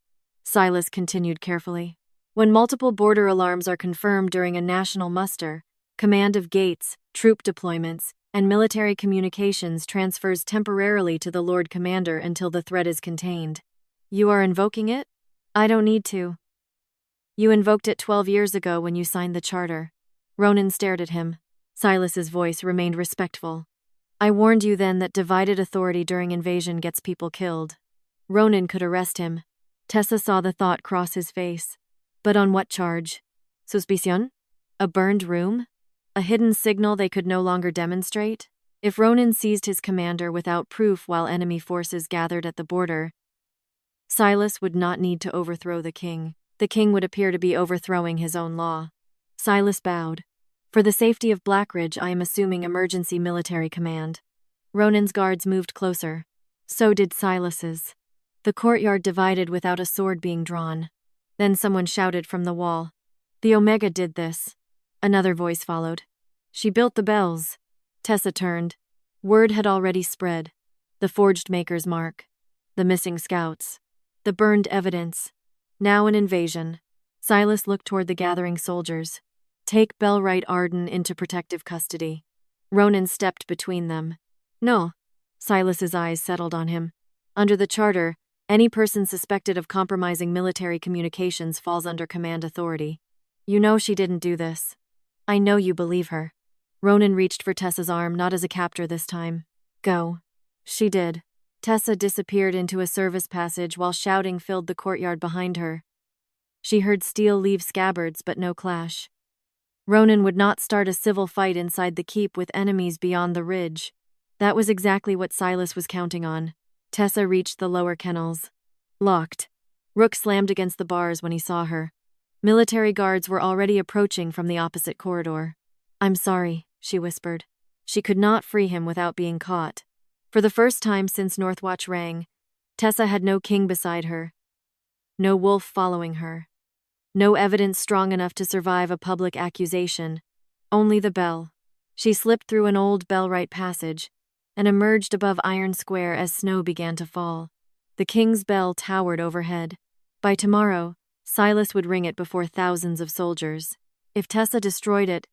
Silas continued carefully. When multiple border alarms are confirmed during a national muster, command of gates, troop deployments, and military communications transfers temporarily to the Lord Commander until the threat is contained. You are invoking it? I don't need to. You invoked it 12 years ago when you signed the charter. Ronan stared at him. Silas's voice remained respectful. I warned you then that divided authority during invasion gets people killed. Ronan could arrest him. Tessa saw the thought cross his face. But on what charge? Suspicion? A burned room? A hidden signal they could no longer demonstrate? If Ronan seized his commander without proof while enemy forces gathered at the border, Silas would not need to overthrow the king. The king would appear to be overthrowing his own law. Silas bowed. For the safety of Blackridge, I am assuming emergency military command. Ronan's guards moved closer. So did Silas's. The courtyard divided without a sword being drawn. Then someone shouted from the wall. The Omega did this. Another voice followed. She built the bells. Tessa turned. Word had already spread. The forged maker's mark. The missing scouts. The burned evidence. Now an invasion. Silas looked toward the gathering soldiers. Take Tessa Arden into protective custody. Ronan stepped between them. No. Silas's eyes settled on him. Under the charter, any person suspected of compromising military communications falls under command authority. You know she didn't do this. I know you believe her. Ronan reached for Tessa's arm, not as a captor this time. Go. She did. Tessa disappeared into a service passage while shouting filled the courtyard behind her. She heard steel leave scabbards, but no clash. Ronan would not start a civil fight inside the keep with enemies beyond the ridge. That was exactly what Silas was counting on. Tessa reached the lower kennels. Locked. Rook slammed against the bars when he saw her. Military guards were already approaching from the opposite corridor. I'm sorry, she whispered. She could not free him without being caught. For the first time since Northwatch rang, Tessa had no king beside her. No wolf following her. No evidence strong enough to survive a public accusation. Only the bell. She slipped through an old bell-right passage and emerged above Iron Square as snow began to fall. The king's bell towered overhead. By tomorrow, Silas would ring it before thousands of soldiers. If Tessa destroyed it,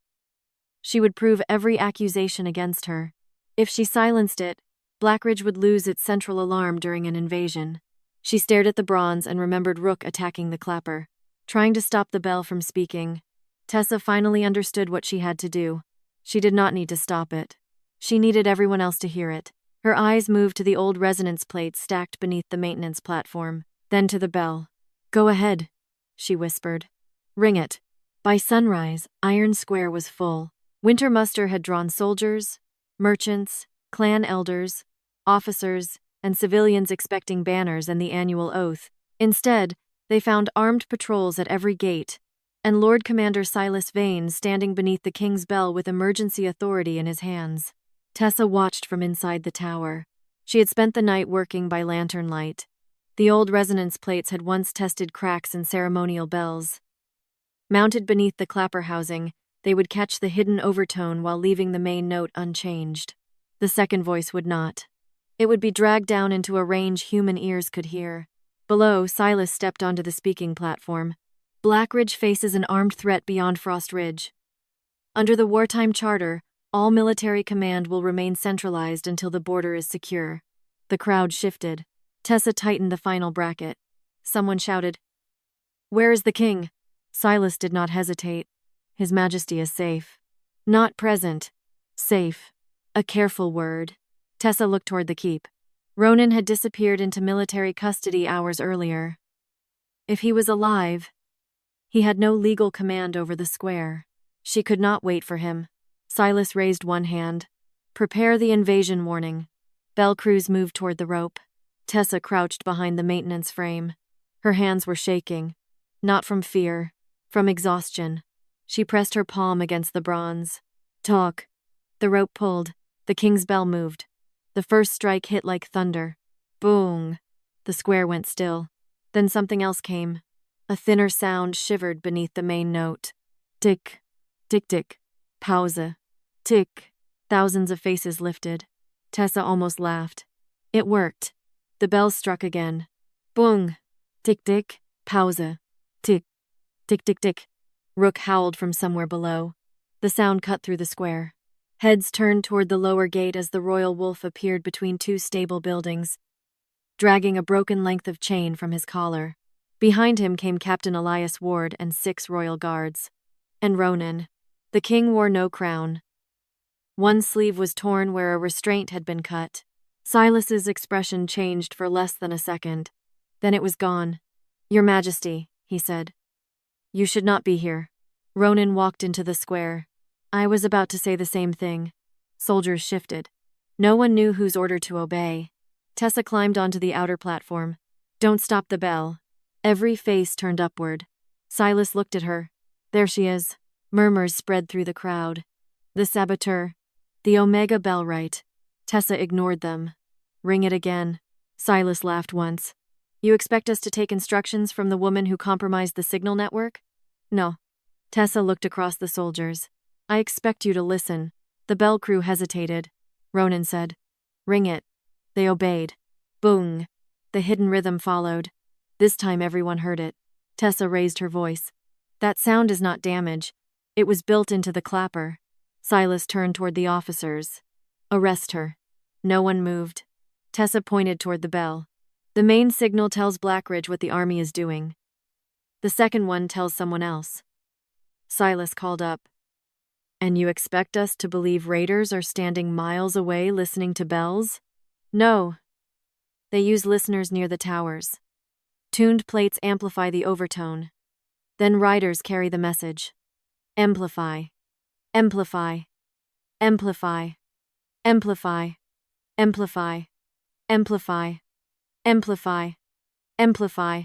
she would prove every accusation against her. If she silenced it, Blackridge would lose its central alarm during an invasion. She stared at the bronze and remembered Rook attacking the clapper, trying to stop the bell from speaking. Tessa finally understood what she had to do. She did not need to stop it. She needed everyone else to hear it. Her eyes moved to the old resonance plates stacked beneath the maintenance platform, then to the bell. Go ahead, she whispered. Ring it. By sunrise, Iron Square was full. Winter muster had drawn soldiers, merchants, clan elders, officers, and civilians expecting banners and the annual oath. Instead, they found armed patrols at every gate, and Lord Commander Silas Vane standing beneath the king's bell with emergency authority in his hands. Tessa watched from inside the tower. She had spent the night working by lantern light. The old resonance plates had once tested cracks in ceremonial bells. Mounted beneath the clapper housing, they would catch the hidden overtone while leaving the main note unchanged. The second voice would not. It would be dragged down into a range human ears could hear. Below, Silas stepped onto the speaking platform. Blackridge faces an armed threat beyond Frost Ridge. Under the wartime charter, all military command will remain centralized until the border is secure. The crowd shifted. Tessa tightened the final bracket. Someone shouted, "Where is the king?" Silas did not hesitate. His Majesty is safe. Not present. Safe. A careful word. Tessa looked toward the keep. Ronan had disappeared into military custody hours earlier. If he was alive, he had no legal command over the square. She could not wait for him. Silas raised one hand. Prepare the invasion warning. Bell crews moved toward the rope. Tessa crouched behind the maintenance frame. Her hands were shaking. Not from fear, from exhaustion. She pressed her palm against the bronze. Talk. The rope pulled. The king's bell moved. The first strike hit like thunder. Boom. The square went still. Then something else came. A thinner sound shivered beneath the main note. Tick. Tick tick. Pause. Tick. Thousands of faces lifted. Tessa almost laughed. It worked. The bells struck again. Boom. Tick tick. Pause. Tick. Tick tick tick. Rook howled from somewhere below. The sound cut through the square. Heads turned toward the lower gate as the royal wolf appeared between two stable buildings, dragging a broken length of chain from his collar. Behind him came Captain Elias Ward and 6 royal guards. And Ronan. The king wore no crown. One sleeve was torn where a restraint had been cut. Silas's expression changed for less than a second. Then it was gone. "Your Majesty," he said. "You should not be here." Ronan walked into the square. I was about to say the same thing. Soldiers shifted. No one knew whose order to obey. Tessa climbed onto the outer platform. "Don't stop the bell." Every face turned upward. Silas looked at her. "There she is." Murmurs spread through the crowd. "The saboteur. The Omega Bellwright." Tessa ignored them. "Ring it again." Silas laughed once. "You expect us to take instructions from the woman who compromised the signal network?" "No." Tessa looked across the soldiers. "I expect you to listen." The bell crew hesitated. Ronan said, "Ring it." They obeyed. Boom. The hidden rhythm followed. This time everyone heard it. Tessa raised her voice. "That sound is not damage. It was built into the clapper." Silas turned toward the officers. "Arrest her." No one moved. Tessa pointed toward the bell. "The main signal tells Blackridge what the army is doing. The second one tells someone else." Silas called up. "And you expect us to believe raiders are standing miles away listening to bells?" "No. They use listeners near the towers. Tuned plates amplify the overtone. Then riders carry the message. Amplify. Amplify. Amplify. Amplify. Amplify. Amplify. Amplify. Amplify.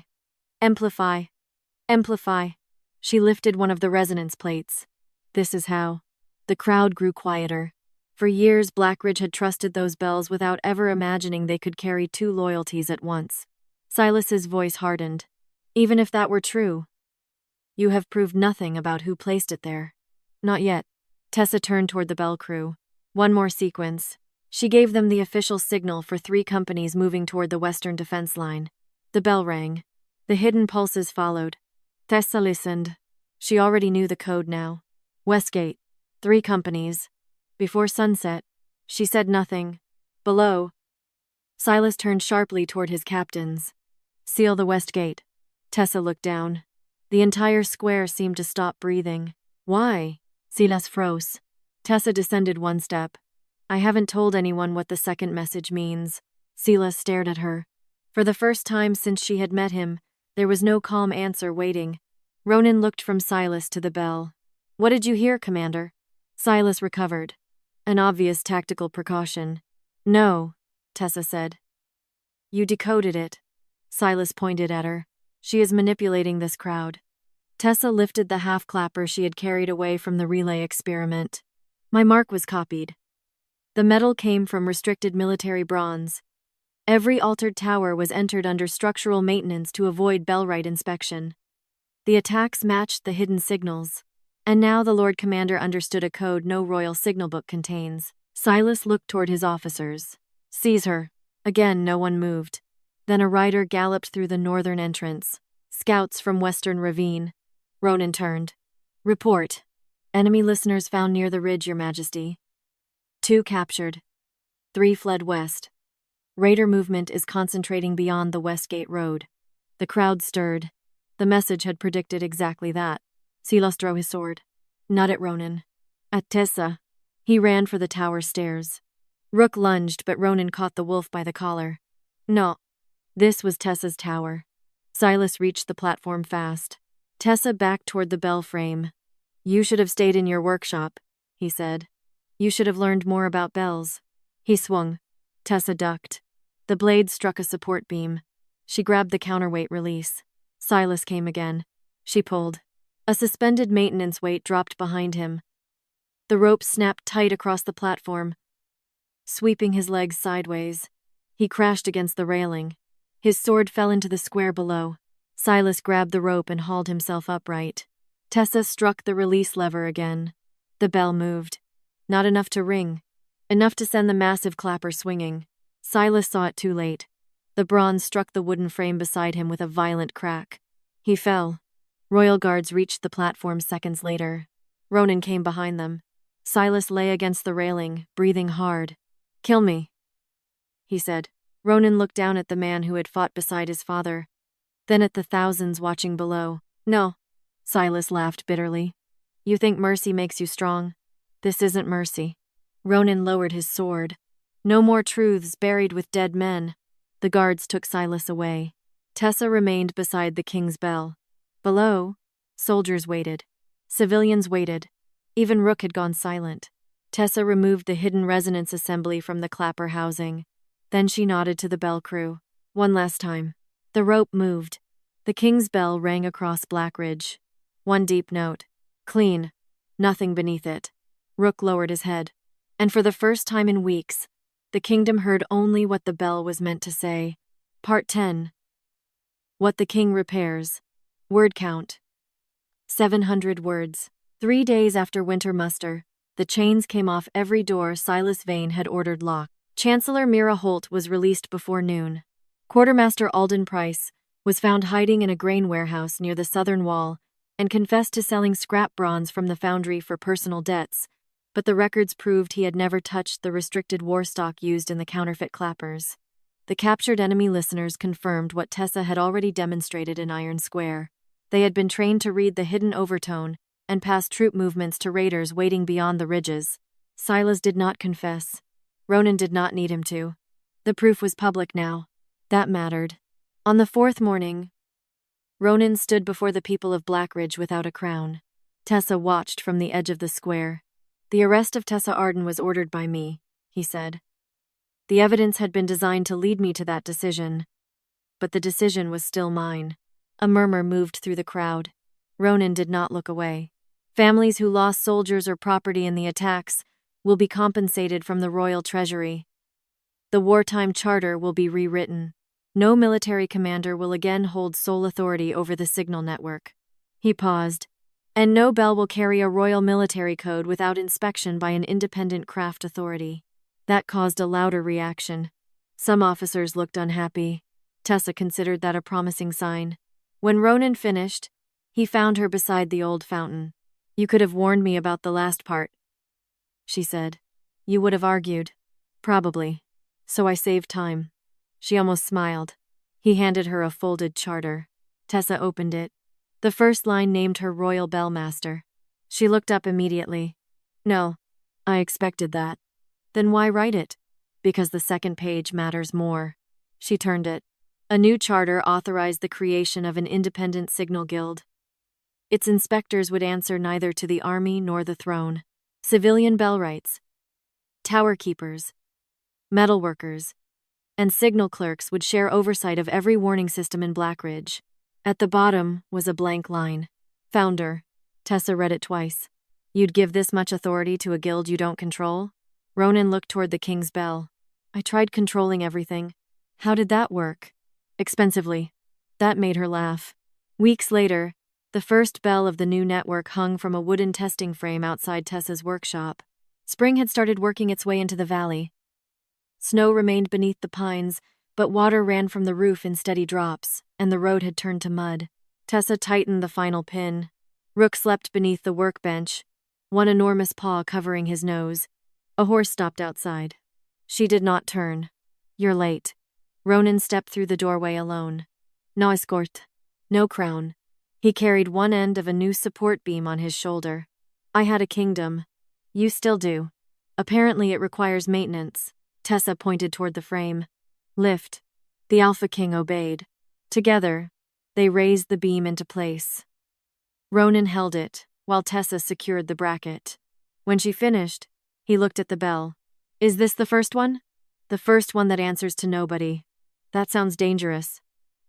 Amplify. Amplify." She lifted one of the resonance plates. "This is how." The crowd grew quieter. For years, Blackridge had trusted those bells without ever imagining they could carry 2 loyalties at once. Silas's voice hardened. "Even if that were true, you have proved nothing about who placed it there." "Not yet." Tessa turned toward the bell crew. "One more sequence." She gave them the official signal for 3 companies moving toward the western defense line. The bell rang. The hidden pulses followed. Tessa listened. She already knew the code now. Westgate. 3 companies. Before sunset. She said nothing. Below. Silas turned sharply toward his captains. "Seal the west gate." Tessa looked down. The entire square seemed to stop breathing. "Why?" Silas froze. Tessa descended 1 step. "I haven't told anyone what the second message means." Silas stared at her. For the first time since she had met him, there was no calm answer waiting. Ronan looked from Silas to the bell. "What did you hear, Commander?" Silas recovered. An obvious tactical precaution. "No," Tessa said. "You decoded it." Silas pointed at her. "She is manipulating this crowd." Tessa lifted the half-clapper she had carried away from the relay experiment. "My mark was copied." The metal came from restricted military bronze. Every altered tower was entered under structural maintenance to avoid bellwright inspection. The attacks matched the hidden signals. And now the Lord Commander understood a code no royal signal book contains. Silas looked toward his officers. "Seize her." Again, no one moved. Then a rider galloped through the northern entrance. "Scouts from Western Ravine." Ronan turned. "Report. Enemy listeners found near the ridge, Your Majesty. 2 captured. 3 fled west. Raider movement is concentrating beyond the Westgate Road." The crowd stirred. The message had predicted exactly that. Silas drew his sword. Not at Ronan. At Tessa. He ran for the tower stairs. Rook lunged, but Ronan caught the wolf by the collar. No. This was Tessa's tower. Silas reached the platform fast. Tessa backed toward the bell frame. "You should have stayed in your workshop," he said. "You should have learned more about bells." He swung. Tessa ducked. The blade struck a support beam. She grabbed the counterweight release. Silas came again. She pulled. A suspended maintenance weight dropped behind him. The rope snapped tight across the platform, sweeping his legs sideways. He crashed against the railing. His sword fell into the square below. Silas grabbed the rope and hauled himself upright. Tessa struck the release lever again. The bell moved. Not enough to ring. Enough to send the massive clapper swinging. Silas saw it too late. The bronze struck the wooden frame beside him with a violent crack. He fell. Royal guards reached the platform seconds later. Ronan came behind them. Silas lay against the railing, breathing hard. "Kill me," he said. Ronan looked down at the man who had fought beside his father, then at the thousands watching below. "No," Silas laughed bitterly. "You think mercy makes you strong? This isn't mercy." Ronan lowered his sword. No more truths buried with dead men. The guards took Silas away. Tessa remained beside the king's bell. Below, soldiers waited. Civilians waited. Even Rook had gone silent. Tessa removed the hidden resonance assembly from the clapper housing. Then she nodded to the bell crew. One last time. The rope moved. The king's bell rang across Blackridge. One deep note. Clean. Nothing beneath it. Rook lowered his head. And for the first time in weeks, the kingdom heard only what the bell was meant to say. Part 10. What the king repairs. Word count. 700 words. 3 days after winter muster, the chains came off every door Silas Vane had ordered locked. Chancellor Mira Holt was released before noon. Quartermaster Alden Price was found hiding in a grain warehouse near the southern wall and confessed to selling scrap bronze from the foundry for personal debts, but the records proved he had never touched the restricted war stock used in the counterfeit clappers. The captured enemy listeners confirmed what Tessa had already demonstrated in Iron Square. They had been trained to read the hidden overtone and pass troop movements to raiders waiting beyond the ridges. Silas did not confess. Ronan did not need him to. The proof was public now. That mattered. On the 4th morning, Ronan stood before the people of Blackridge without a crown. Tessa watched from the edge of the square. "The arrest of Tessa Arden was ordered by me," he said. "The evidence had been designed to lead me to that decision, but the decision was still mine." A murmur moved through the crowd. Ronan did not look away. "Families who lost soldiers or property in the attacks will be compensated from the royal treasury. The wartime charter will be rewritten. No military commander will again hold sole authority over the signal network." He paused. "And no bell will carry a royal military code without inspection by an independent craft authority." That caused a louder reaction. Some officers looked unhappy. Tessa considered that a promising sign. When Ronan finished, he found her beside the old fountain. "You could have warned me about the last part," she said. "You would have argued." "Probably. So I saved time." She almost smiled. He handed her a folded charter. Tessa opened it. The first line named her Royal Bellmaster. She looked up immediately. "No, I expected that." "Then why write it?" "Because the second page matters more." She turned it. A new charter authorized the creation of an independent signal guild. Its inspectors would answer neither to the army nor the throne. Civilian bellwrights, tower keepers, metalworkers, and signal clerks would share oversight of every warning system in Blackridge. At the bottom was a blank line. "Founder." Tessa read it twice. "You'd give this much authority to a guild you don't control?" Ronan looked toward the king's bell. "I tried controlling everything. How did that work? Expensively. That made her laugh. Weeks later, the first bell of the new network hung from a wooden testing frame outside Tessa's workshop. Spring had started working its way into the valley. Snow remained beneath the pines, but water ran from the roof in steady drops, and the road had turned to mud. Tessa tightened the final pin. Rook slept beneath the workbench, one enormous paw covering his nose. A horse stopped outside. She did not turn. You're late. Ronan stepped through the doorway alone. No escort. No crown. He carried one end of a new support beam on his shoulder. I had a kingdom. You still do. Apparently it requires maintenance. Tessa pointed toward the frame. Lift. The Alpha King obeyed. Together, they raised the beam into place. Ronan held it, while Tessa secured the bracket. When she finished, he looked at the bell. Is this the first one? The first one that answers to nobody. That sounds dangerous.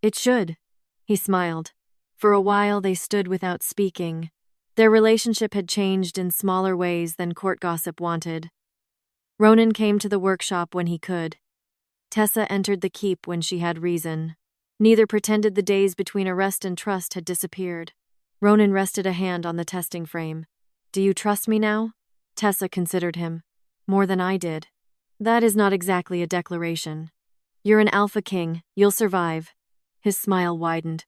It should. He smiled. For a while they stood without speaking. Their relationship had changed in smaller ways than court gossip wanted. Ronan came to the workshop when he could. Tessa entered the keep when she had reason. Neither pretended the days between arrest and trust had disappeared. Ronan rested a hand on the testing frame. Do you trust me now? Tessa considered him. More than I did. That is not exactly a declaration. You're an Alpha King. You'll survive. His smile widened.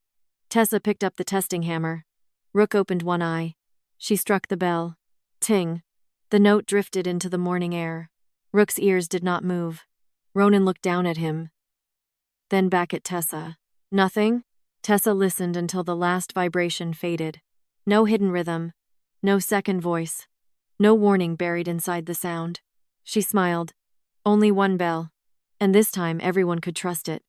Tessa picked up the testing hammer. Rook opened one eye. She struck the bell. Ting. The note drifted into the morning air. Rook's ears did not move. Ronan looked down at him, then back at Tessa. Nothing? Tessa listened until the last vibration faded. No hidden rhythm. No second voice. No warning buried inside the sound. She smiled. Only one bell. And this time everyone could trust it.